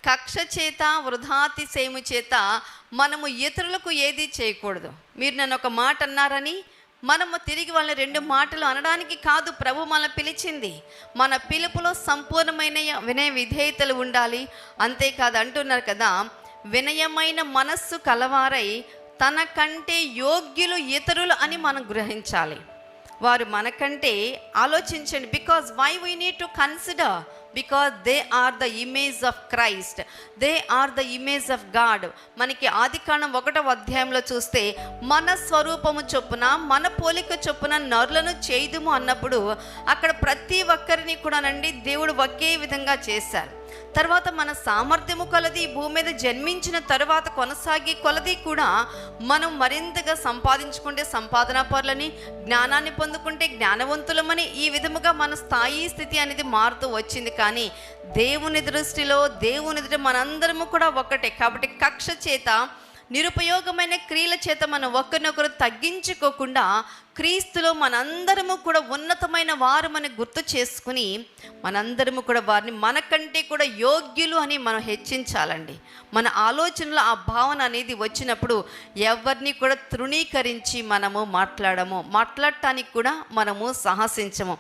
కక్ష చేత, వృధాతిశయము చేత మనము ఇతరులకు ఏది చేయకూడదు. మీరు నన్ను ఒక మాట అన్నారని మనము తిరిగి వాళ్ళని 2 మాటలు అనడానికి కాదు ప్రభు మనల్ని పిలిచింది. మన పిలుపులో సంపూర్ణమైన వినయ విధేయతలు ఉండాలి. అంతేకాదు అంటున్నారు కదా, వినయమైన మనస్సు కలవారై తన కంటే యోగ్యులు ఇతరులు అని మనం గ్రహించాలి. వారు మనకంటే ఆలోచించండి. Because why we need to consider, because they are the image of Christ, they are the image of God. మనకి ఆదికాండం 1వ అధ్యాయంలో చూస్తే మన స్వరూపము చొప్పున, మన పోలిక చొప్పున నరులను చేయుదుము అన్నప్పుడు అక్కడ ప్రతి ఒక్కరిని కూడానండి దేవుడు ఒకే విధంగా చేశారు. తర్వాత మన సామర్థ్యము కొలది భూమి మీద జన్మించిన తర్వాత కొనసాగే కొలది కూడా మనం మరింతగా సంపాదించుకుంటే సంపాదనా పరులని, జ్ఞానాన్ని పొందుకుంటే జ్ఞానవంతులమని, ఈ విధముగా మన స్థాయి స్థితి అనేది మారుతూ వచ్చింది. కానీ దేవుని దృష్టిలో, దేవుని ఎదుట మనందరము కూడా ఒకటే. కాబట్టి కక్ష చేత, నిరుపయోగమైన క్రియల చేత మనం ఒకరినొకరు తగ్గించుకోకుండా క్రీస్తులో మనందరము కూడా ఉన్నతమైన వారమని గుర్తు చేసుకుని మనందరము కూడా వారిని మనకంటే కూడా యోగ్యులు అని మనం హెచ్చించాలండి. మన ఆలోచనలో ఆ భావన అనేది వచ్చినప్పుడు ఎవరిని కూడా తృణీకరించి మనము మాట్లాడటానికి కూడా మనము సాహసించము.